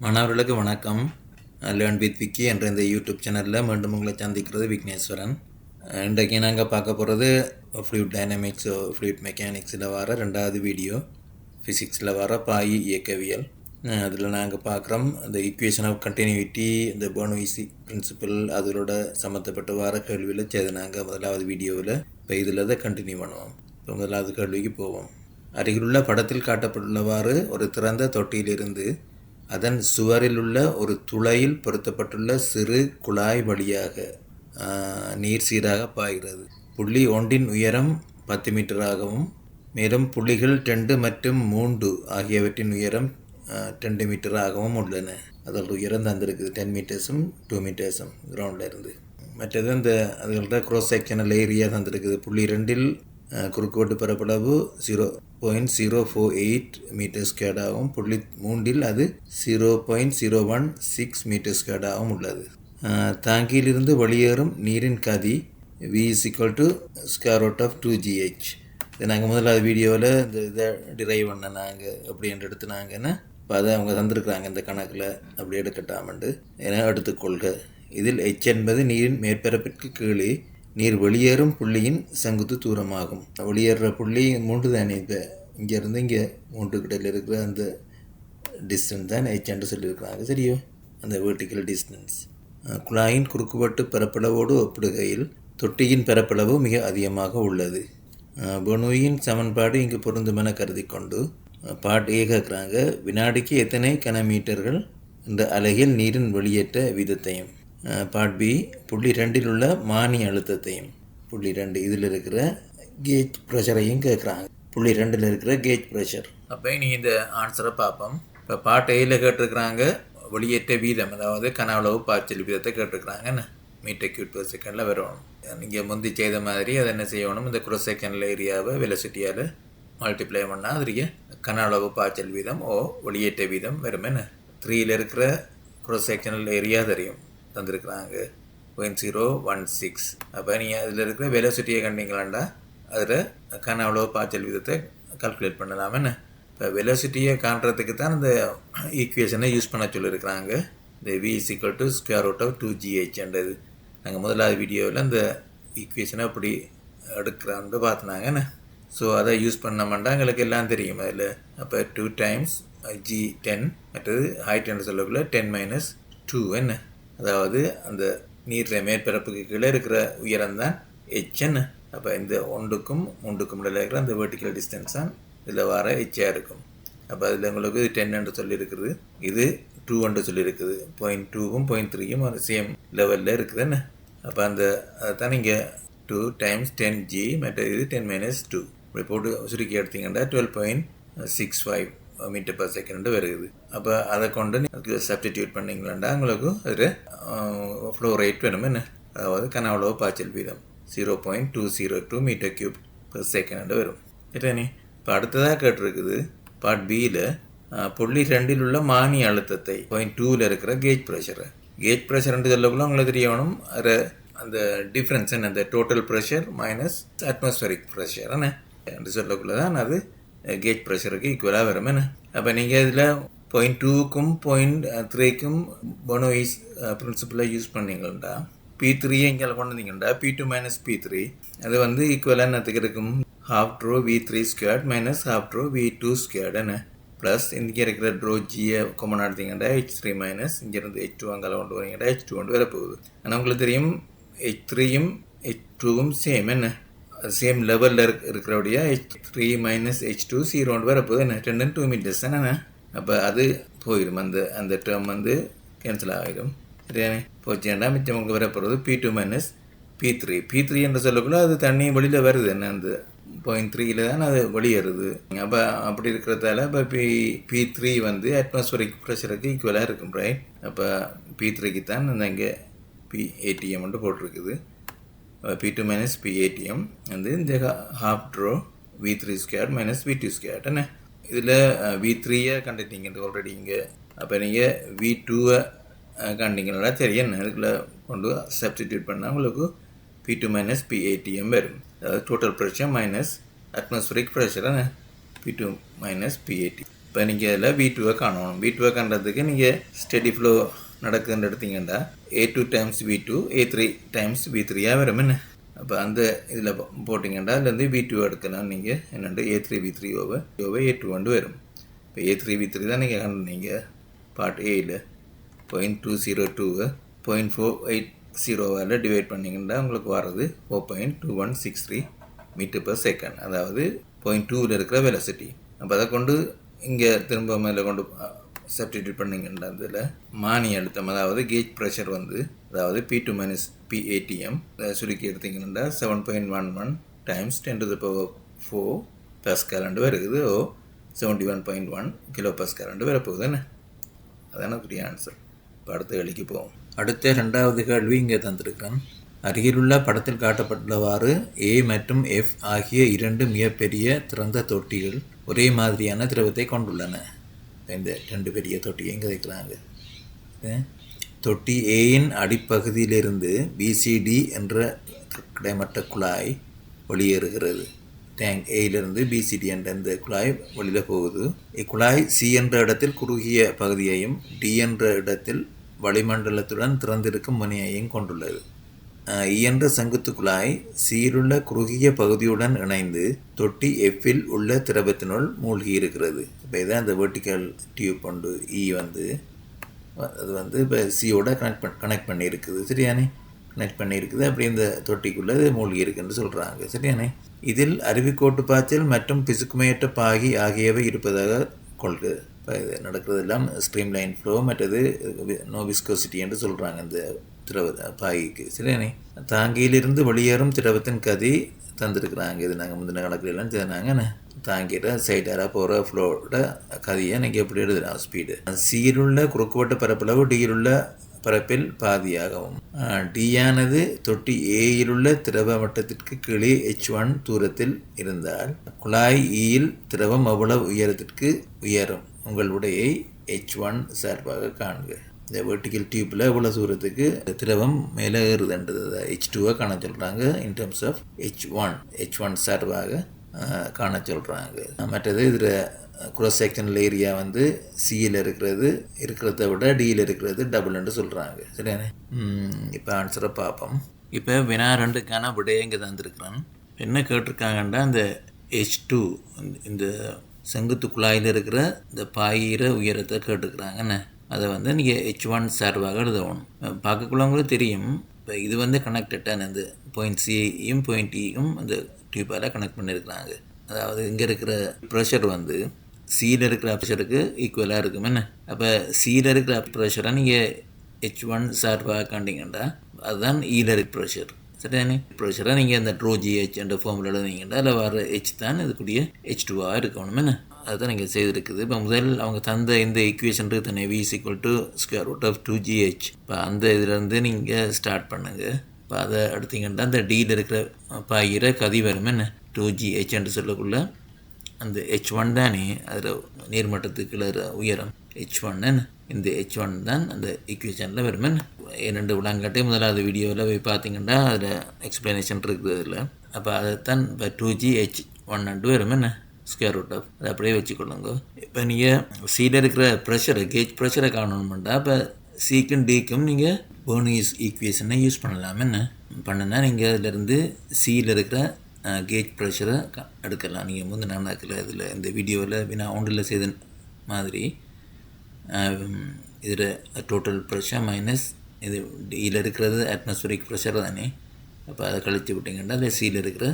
மாணவர்களுக்கு வணக்கம். Learn with Vicky என்ற இந்த யூடியூப் சேனலில் மீண்டும் உங்களை சந்திக்கிறது விக்னேஸ்வரன். இன்றைக்கு நாங்கள் பார்க்க போகிறது ஃப்ளூயிட் டைனமிக்ஸ், ஃப்ளூயிட் மெக்கானிக்ஸில் வர ரெண்டாவது வீடியோ, ஃபிசிக்ஸில் வர பாய் இயக்கவியல். அதில் நாங்கள் பார்க்குறோம் இந்த ஈக்குவேஷன் ஆஃப் கண்டினியூட்டி, இந்த பெர்னோய்சி பிரின்சிபல், அதோட சம்மந்தப்பட்ட வர கேள்வியில் செய்து நாங்கள் முதலாவது வீடியோவில். இப்போ இதில் தான் கண்டினியூ பண்ணுவோம். இப்போ முதலாவது கேள்விக்கு போவோம். அருகிலுள்ள படத்தில் காட்டப்பட்டுள்ளவாறு ஒரு திறந்த தொட்டியிலிருந்து அதன் சுவரில் உள்ள ஒரு துளையில் பொருத்தப்பட்டுள்ள சிறு குழாய் வழியாக நீர் சீராக பாய்கிறது. புள்ளி ஒன்றின் உயரம் 10 மீட்டராகவும் மேலும் புள்ளிகள் 2 மற்றும் 3 ஆகியவற்றின் உயரம் 2 மீட்டராகவும் உள்ளன. அதோட உயரம் தந்திருக்குது 10 மீட்டர்ஸும் 2 மீட்டர்ஸும் கிரவுண்டில் இருந்து. மற்றது அந்த அதோட க்ராஸ் செக்ஷனல் ஏரியா தந்திருக்குது. புள்ளி 2இல் குறுக்குவெட்டு பரப்பளவு 0.048 மீட்டர் ஸ்கொயர்டாகவும் புள்ளி 3இல் அது 0.016 மீட்டர் ஸ்கொயர்டாகவும் உள்ளது. தாங்கியிலிருந்து வெளியேறும் நீரின் கதி V = √2gh. இதை நாங்கள் முதலாவது வீடியோவில் இந்த இதை டிரைவ் பண்ண நாங்கள் அப்படின்னு எடுத்துனாங்கன்னா இப்போ அதை அவங்க தந்துருக்குறாங்க இந்த கணக்கில் அப்படி எடுக்கட்டாமண்டு என எடுத்துக்கொள்க. இதில் h என்பது நீரின் மேற்பரப்பிற்கு கீழே நீர் வெளியேறும் புள்ளியின் செங்குத்து தூரமாகும். வெளியேற புள்ளி 3 தானே. இப்போ இங்கேருந்து இங்கே 3 கிட்ட இருக்கிற அந்த டிஸ்டன்ஸ் தான் h என்று சொல்லியிருக்கிறாங்க. சரியோ, அந்த வெர்டிக்கல் டிஸ்டன்ஸ். குழாயின் குறுக்குவெட்டு பரப்பளவோடு ஒப்பிடுகையில் தொட்டியின் பரப்பளவு மிக அதிகமாக உள்ளது. பெர்னோயின் சமன்பாடு இங்கு பொருந்துமென கருதி கொண்டு பாட் ஏ கேட்குறாங்க. வினாடிக்கு எத்தனை கனமீட்டர்கள் இந்த அலகில் நீரின் வெளியேற்ற வீதத்தையும். பார்ட் பி புள்ளி 2இல் உள்ள மானி அழுத்தத்தையும். புள்ளி 2 இதில் இருக்கிற கேஜ் ப்ரெஷரையும் கேட்குறாங்க. புள்ளி 2இல் இருக்கிற கேஜ் ப்ரெஷர். அப்போ நீங்கள் இந்த ஆன்சரை பார்ப்போம். இப்போ பார்ட் ஏயில் கேட்டிருக்கிறாங்க வெளியேற்ற வீதம், அதாவது கனவளவு பாய்ச்சல் வீதத்தை கேட்டிருக்கிறாங்க. என்ன மீட்டர் கியூப் பெர் செகண்டில் வரணும். நீங்கள் முந்தி செய்த மாதிரி அதை என்ன செய்யணும், இந்த க்ராஸ் செகண்டில் ஏரியாவை வெலசிட்டியால் மல்டிப்ளை பண்ணால் அதுக்கு கனவளவு பாய்ச்சல் வீதம் வெளியேற்ற வீதம் வரும். என்ன 3இல் இருக்கிற க்ராஸ் செக்ஷனல் ஏரியா தெரியும் தந்துருக்குறாங்க 0.016. அப்போ நீங்கள் அதில் இருக்கிற வெலோசிட்டியை கண்டிங்களாண்டா அதில் கனவளவு பாய்ச்சல் வீதத்தை கால்குலேட் பண்ணலாம். என்ன இப்போ வெலோசிட்டியை காண்றதுக்கு தான் இந்த ஈக்குவேஷனை யூஸ் பண்ண சொல்லியிருக்கிறாங்க. இந்த V = √2gh என்றது நாங்கள் முதலாவது வீடியோவில் அந்த ஈக்குவேஷனை அப்படி எடுக்கிறான்னு பார்த்துனாங்க. என்ன ஸோ அதை யூஸ் பண்ணோம்னா எங்களுக்கு எல்லாம் தெரியும் அதில். அப்போ 2 டைம்ஸ் g10 மற்றது ஹைட் என்று சொல்லக்குள்ள 10 - 2. என்ன அதாவது அந்த நீர் மேற்பரப்புக்கு கீழே இருக்கிற உயரம் தான் h. என்ன அப்போ இந்த 1க்கும் 3க்கும் இடையில் இருக்கிற அந்த வெர்டிக்கல் டிஸ்டன்ஸ் தான் இதில் வர h-ஆக இருக்கும். அப்போ அதில் உங்களுக்கு 10 என்று சொல்லியிருக்குது, இது 2 என்று சொல்லியிருக்குது. 0.2வும் 0.3யும் ஒரு சேம் லெவலில் இருக்குது. என்ன அப்போ அந்த அதுதான் இங்கே 2 டைம்ஸ் 10g மற்ற இது 10 - 2 இப்படி போட்டு சுருக்கி எடுத்தீங்கன்னா 12.65 மீட்டர் பர் செகண்ட் வருது. அப்போ அதை கொண்டு அதுக்கு சப்ஸ்டிடியூட் பண்ணிங்களாண்டா உங்களுக்கு அது ஃப்ளோ ரேட் வேணும். என்ன அதாவது கனவளவு பாய்ச்சல் வீதம் 0.202 மீட்டர் கியூப் பர் செகண்ட் வரும். சரிதானே. இப்போ அடுத்ததாக கேட்டிருக்குது பார்ட் பியில் புள்ளி 2இல் உள்ள மானி அழுத்தத்தை 0.2ல் இருக்கிற கேஜ் ப்ரெஷரை. கேஜ் ப்ரெஷர்ன்ட்டு சொல்லக்குள்ள உங்களுக்கு தெரியணும் அது அந்த டிஃப்ரென்ஸ் என்ன, அந்த total pressure minus atmospheric pressure என்ன என்று சொல்லக்குள்ள தான் அது கேஜ் ப்ரெஷருக்கு ஈக்குவலாக வரும். என்ன அப்போ நீங்கள் இதில் 0.2க்கும் 0.3க்கும் பெர்னோயிஸ் பிரின்சிபலை யூஸ் பண்ணிங்கள்டா P3 இங்கே கொண்டு வந்தீங்கள்டா P2 - P3 அது வந்து ஈக்குவலாக என்னத்துக்கு இருக்கும், ½ V3² - ½ V2². என்ன ப்ளஸ் இங்கே இருக்கிற ட்ரோஜியை கொமன் எடுத்தீங்கன்னா H3 - இங்கேருந்து H2 அங்கே கொண்டு வரீங்கன்னா H2 கொண்டு வரப்போகுது. ஆனால் உங்களுக்கு தெரியும் H3யும் H2வும் சேம். என்ன சேம் லெவலில் இருக்கிறபடியா H3 - H2 0 வரப்போகுது. என்ன 2 2 மீட்டர்ஸ் தானே. அப்போ அது போயிடும், அந்த அந்த டேர்ம் வந்து கேன்சல் ஆகிடும். சரியானே போச்சுன்னா மிச்சம் உங்களுக்கு வரப்போகிறது P2 - P3. P3 என்று சொல்லக்குள்ள அது தண்ணி வெளியில் வருது. என்ன அந்த 0.3யில் தான் அது வெளியேறுது. அப்போ அப்படி இருக்கிறதால இப்போ P3 வந்து அட்மாஸ்பரிக் ப்ரெஷருக்கு ஈக்குவலாக இருக்கும். ரைட். அப்போ P3க்கு தான் அந்த இங்கே PATM மட்டும் போட்டிருக்குது. P2 - PATM வந்து இந்த ½ V3² - V2². என்ன இதில் V3-ஐ கண்டுட்டீங்க ஆல்ரெடி இங்கே. அப்போ நீங்கள் V2-ஐ கண்டிங்கன்னா சரி. என்ன இதுக்குள்ள கொண்டு சப்ஸ்டிடியூட் பண்ணால் உங்களுக்கு P2 - PATM வரும். அதாவது total pressure minus atmospheric pressure. P2 - PAT. இப்போ நீங்கள் இதில் V2 காணணும். V2 காண்றதுக்கு நீங்கள் ஸ்டெடி ஃப்ளோ நடக்குதுன்னு எடுத்தீங்கன்னா A2 times V2 A3 times V3 வரும் என்ன. அப்போ அந்த இதில் போட்டிங்கன்னா அதுலேருந்து V2 எடுக்கலாம். நீங்கள் என்னென்று A3 V3 ஓவர் A2 வரும். இப்போ A3 V3 தான் நீங்கள் காணுனீங்க பார்ட் ஏயில் 0.202 0.480 டிவைட் பண்ணிங்கன்னா உங்களுக்கு வர்றது 4.2163 மீட்டர் பர் செகண்ட். அதாவது 0.2ல் இருக்கிற வெலாசிட்டி. அப்போ அதை கொண்டு இங்கே திரும்ப மேலே கொண்டு சப்ஸ்டிட்யூட் பண்ணிங்கன்னா அதில் மானி அழுத்தம், அதாவது கேஜ் ப்ரெஷர் வந்து, அதாவது P2 மைனஸ் PATM சுருக்கி எடுத்திங்கன்னா 7.11 டைம்ஸ் 10⁴ பாஸ்கல் வருது. 71.1 கிலோ பாஸ்கல் வரப்போகுது என்ன. அதான பெரிய ஆன்சர். இப்போ அடுத்த கேள்விக்கு போவோம். அடுத்த 2வது கேள்வி இங்கே தந்திருக்கிறேன். அருகிலுள்ள படத்தில் காட்டப்பட்டுள்ளவாறு A மற்றும் F ஆகிய 2 மிகப்பெரிய திறந்த தொட்டிகள் ஒரே மாதிரியான திரவத்தை கொண்டுள்ளன. இந்த 2 பெரிய தொட்டியை இங்கே வைக்கிறாங்க. தொட்டி ஏயின் அடிப்பகுதியிலிருந்து BCD என்ற கிடைமட்ட குழாய் வெளியேறுகிறது. டேங்க் ஏயிலிருந்து BCD என்ற இந்த குழாய் வெளியில் போகுது. இக்குழாய் C என்ற இடத்தில் குறுகிய பகுதியையும் D என்ற இடத்தில் வளிமண்டலத்துடன் திறந்திருக்கும் முனையையும் கொண்டுள்ளது. E என்ற செங்குத்து குழாய் சீருள்ள குறுகிய பகுதியுடன் இணைந்து தொட்டி Fல் உள்ள திரவத்தினுள் மூழ்கி இருக்கிறது. இப்போ இதான் இந்த வெர்டிக்கல் டியூப் கொண்டு E வந்து அது வந்து இப்போ சியோட கனெக்ட் பண்ணியிருக்குது. சரியானே, கனெக்ட் பண்ணியிருக்குது. அப்படி இந்த தொட்டிக்குள்ளே மூழ்கி இருக்குன்னு சொல்கிறாங்க. சரியானே. இதில் அருவிக்கோட்டு பாய்ச்சல் மற்றும் பிசுக்குமையற்ற பாகி ஆகியவை இருப்பதாக கொள்க. இப்போ இது நடக்கிறதெல்லாம் ஸ்ட்ரீம் லைன் ஃப்ளோ, மற்றது நோ விஸ்கோசிட்டி என்று சொல்கிறாங்க இந்த திரவ பாகிக்கு. சரியானே. தாங்கியிலிருந்து வெளியேறும் திரவத்தின் கதி தந்திருக்கிறாங்க. இது நாங்கள் முந்தின கணக்கிலெல்லாம் செய்தாங்க. தாங்கிற சைடாராக போகிற ஃப்ளோட கதியை நீங்கள் எப்படி எழுதலாம் ஸ்பீடு. சீருள்ள குறுக்குவட்ட பரப்பளவு டியிலுள்ள பரப்பில் பாதியாகவும், டியானது தொட்டி ஏயிலுள்ள திரவ மட்டத்திற்கு கீழே H1 தூரத்தில் இருந்தால் குழாய் ஈயில் திரவம் அவ்வளவு உயரத்திற்கு உயரும். உங்களுடைய H1 சார்பாக காண்க. இந்த வெர்டிக்கல் டியூப்பில் இவ்வளோ தூரத்துக்கு திரவம் மேலே ஏறுதுன்றது H2 காண சொல்கிறாங்க. இன் டர்ம்ஸ் ஆஃப் H1 சார்பாக காண சொல்கிறாங்க. மற்றது இதில் க்ராஸ் செக்ஷனல் ஏரியா வந்து சியில் இருக்கிறத விட டியில் இருக்கிறது டபுள்னு சொல்கிறாங்க. சரியானே. இப்போ ஆன்சரை பார்ப்போம். இப்போ வினா 2க்கான விடையை இங்கே தந்துருக்குறேன். என்ன கேட்டிருக்காங்கன்னா இந்த H2 இந்த செங்குத்து குழாயில் இருக்கிற இந்த பாயிர உயரத்தை கேட்டுக்கிறாங்கண்ணே. அதை வந்து நீங்கள் H1 சார்பாக எழுதணும். பார்க்கக்குள்ளவங்களுக்கு தெரியும். இப்போ இது வந்து கனெக்டடான இந்த பாயிண்ட் சியும் பாயிண்ட் இயும் அந்த டியூப்பால் கனெக்ட் பண்ணியிருக்கிறாங்க. அதாவது இங்கே இருக்கிற ப்ரெஷர் வந்து சியில் இருக்கிற ப்ரெஷருக்கு ஈக்குவலாக இருக்கும் என்ன. அப்போ சியில் இருக்கிற ப்ரெஷரை நீங்கள் H1 சார்பாக காண்டிங்கன்னா அதுதான் ஈயில் இருக்கிற ப்ரெஷர். சரிதானே. ப்ரெஷரை நீங்கள் அந்த ρGH என்ற ஃபார்முலா எழுதிங்கன்னா அதில் வர H தான் இதுக்குரிய H2 இருக்கணும் என்ன. அதுதான் நீங்கள் செய்திருக்குது. இப்போ முதல் அவங்க தந்த இந்த ஈக்குவேஷன் தானே V = √2GH. இப்போ அந்த இதிலேருந்து நீங்கள் ஸ்டார்ட் பண்ணுங்கள். இப்போ அதை எடுத்திங்கன்னா அந்த டியில் இருக்கிற பாயிர கதி வரும் என்ன 2GH என்று சொல்லக்குள்ள அந்த H1 தானே அதில் நீர்மட்டத்துக்குள்ள உயரம் H1. இந்த H1 தான் அந்த ஈக்குவேஷனில் வரும் என்ன. 2 விளங்காட்டே முதலாவது வீடியோவில் போய் பார்த்தீங்கன்னா அதில் எக்ஸ்ப்ளனேஷன் இருக்குது அதில். அப்போ அதைத்தான் இப்போ 2GH1 வரும் என்ன √, அதை அப்படியே வச்சுக்கொள்ளுங்க. இப்போ நீங்கள் சியில் இருக்கிற ப்ரெஷரை கேஜ் ப்ரெஷரை காணணுமெண்டா இப்போ சிக்கும் டிக்கும் நீங்கள் பெர்னீஸ் ஈக்குவேஷனை யூஸ் பண்ணலாம். என்ன பண்ணுன்னா நீங்கள் அதிலேருந்து சியில் இருக்கிற கேஜ் ப்ரெஷரை எடுக்கலாம். நீங்கள் முந்தைய நாளாக்கில் இதில் இந்த வீடியோவில் நான் ஒன்றில் செய்த மாதிரி இதில் டோட்டல் ப்ரெஷர் மைனஸ் இது டியில் இருக்கிறது அட்மாஸ்பியரிக் ப்ரெஷர் தானே. அப்போ அதை கழித்து விட்டிங்கன்னா அதில் சியில் இருக்கிற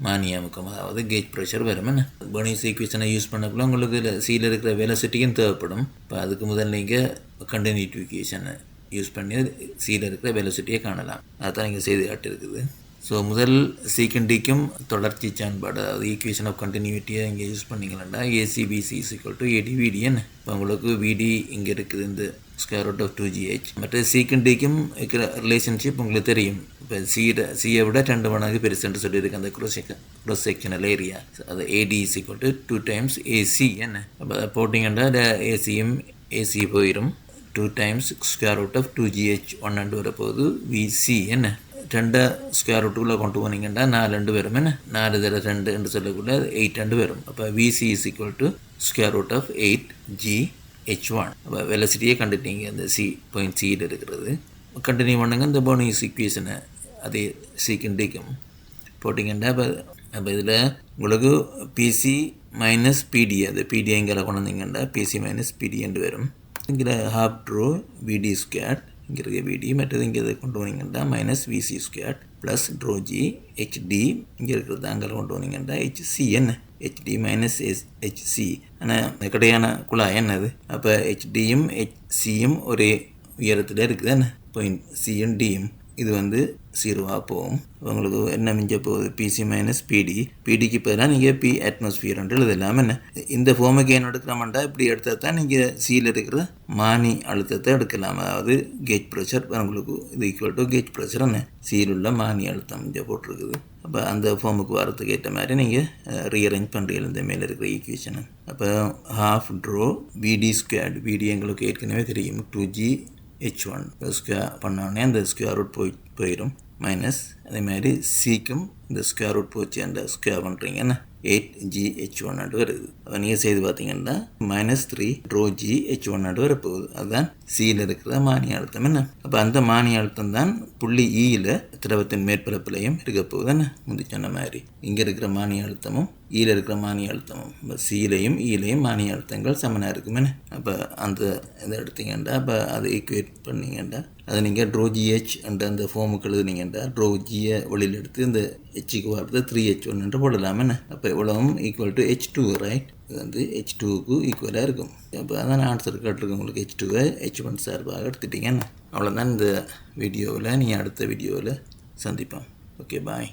மானியமுக்கம், அதாவது கேஜ் ப்ரெஷர் வரும். என்ன பெர்னீஸ் ஈக்குவேஷனை யூஸ் பண்ணக்குள்ள உங்களுக்கு சியில் இருக்கிற வெலாசிட்டியும் தேவைப்படும். இப்போ அதுக்கு முதல் நீங்கள் கண்டினியூட்டி ஈக்குவேஷனை யூஸ் பண்ணி சியில் இருக்கிற வெலாசிட்டியை காணலாம். அதுதான் இங்கே செய்து காட்டியிருக்குது. ஸோ முதல் சீக்கும் டிக்கும் தொடர்ச்சி சான்பாடு, அதாவது ஈக்குவேஷன் ஆஃப் கண்டினியூட்டியை இங்கே யூஸ் பண்ணிங்கன்னா ACBC = ADVD. இப்போ உங்களுக்கு VD இங்கே இருக்குது இந்த √2GH. மற்ற சீக்கும் டிக்கும் இருக்கிற ரிலேஷன்ஷிப் உங்களுக்கு தெரியும். இப்போ சியை விட 2 மடங்கு பெருசுன்னு சொல்லியிருக்கு அந்த க்ராஸ் செக்ஷனல் ஏரியா. அது AD = 2 டைம்ஸ் AC. என்ன அப்போ போட்டிங்கன்னா ஏசியும் AC போயிடும். 2 டைம்ஸ் √2GH1 வரப்போகுது VC. என்ன 2 √2 கொண்டு போனீங்கன்னா 4 வரும். என்ன 4 தடவை 2 என்று சொல்லக்குள்ள 8 வரும். அப்போ VC = square root of 8gh1. அப்போ வெலசிட்டியே கண்டுட்டீங்க அந்த பாயிண்ட் சியில் இருக்கிறது. கண்டினியூ பண்ணுங்க இந்த போனஸ் ஈக்குவேஷனை அதே சீக்கிண்டிக்கும் போட்டிங்கன்னா அப்போ இதில் உங்களுக்கு பிசி மைனஸ் பிடி அது பிடிஐ இங்கே கொண்டு வந்தீங்கன்னா பிசி மைனஸ் பிடி என்று வரும். இங்கே ஹாஃப் ட்ரோ விடி ஸ்கொயர் இங்கே இருக்க விடி மற்றது இங்கே இதை கொண்டு வந்தீங்கன்னா மைனஸ் விசி ஸ்கொயர் ப்ளஸ் ட்ரோஜி ஹெச்டி இங்கே இருக்கிறது அங்கே கொண்டு வந்தீங்கன்னா ஹெச்சிஎன் ஹெச்டி மைனஸ் ஹெச்சி. ஆனால் கடையான குழாய் என்னது அப்போ ஹெச்டியும் ஹெச்சியும் ஒரே உயரத்தில் இருக்குது என்ன பாயிண்ட் சியும் டியும் இது வந்து 0 போகும். உங்களுக்கு என்ன மிஞ்ச போகுது பிசி மைனஸ் பிடி பிடிக்கு பதிலாக நீங்கள் பி அட்மாஸ்பியர்ன்ட்டு எழுதலாம். என்ன இந்த ஃபார்முக்கு என்ன எடுக்கிறோம்டா இப்படி எடுத்தால் தான் நீங்கள் சியில் இருக்கிற மானி அழுத்தத்தை எடுக்கலாம். அதாவது கேஜ் ப்ரெஷர் உங்களுக்கு இது ஈக்குவல் டு கேஜ் ப்ரெஷர் என்ன சியில் உள்ள மானி அழுத்தம் இங்கே போட்டிருக்குது. அப்போ அந்த ஃபார்முக்கு வரத்துக்கு ஏற்ற மாதிரி நீங்கள் ரீஅரேஞ்ச் பண்ணுறீங்க இந்த மேலே இருக்கிற ஈக்குவேஷனை. அப்போ ஹாஃப் ட்ரோ விடி ஸ்கொயர்டு விடி எங்களுக்கு ஏற்கனவே தெரியும் 2gh1 ஸ்கொயர் பண்ணோடனே அந்த ஸ்கொயர் ரூட் போயிடும் மைனஸ் அதே மாதிரி சிக்கும் இந்த ஸ்கொயர் ரூட் போச்சு அந்த ஸ்கொயர் பண்ணுறீங்கன்னா 8gh1 வருது. அப்போ நீங்கள் செய்து பார்த்தீங்கன்னா -3 ρgh1 வரப்போகுது. அதுதான் சியில் இருக்கிற மானி அழுத்தம் என்ன. அப்போ அந்த மானி அழுத்தம் தான் புள்ளி ஈயில் திரவத்தின் மேற்பரப்பிலையும் இருக்க போகுது என்ன முந்தி சொன்ன மாதிரி. இங்கே இருக்கிற மானி அழுத்தமும் ஈயில் இருக்கிற மானி அழுத்தமும் இப்போ சியிலையும் ஈலையும் மானி அழுத்தங்கள் சமனாக இருக்குமே. அப்போ அந்த இதை எடுத்தீங்கன்னா அப்போ அதை ஈக்குவேட் பண்ணிங்கன்னா அதை நீங்கள் ட்ரோஜிஹெச் என்ற அந்த ஃபார்முக்கு எழுதுனீங்கன்னா ட்ரோஜியை வெளியில் எடுத்து இந்த ஹெச்சுக்கு வரது 3h1 என்று போடலாம் என்ன. அப்போ இவ்வளவும் ஈக்குவல் டு H2 ரைட். இது வந்து H2க்கு ஈக்குவலாக இருக்கும். அப்போ அதான் ஆன்சர் கேட்டிருக்கு உங்களுக்கு H2வை H1 சார்பாக எடுத்துட்டீங்கன்னு. அவ்வளோதான் இந்த வீடியோவில். நீங்கள் அடுத்த வீடியோவில் சந்திப்போம். Okay bye.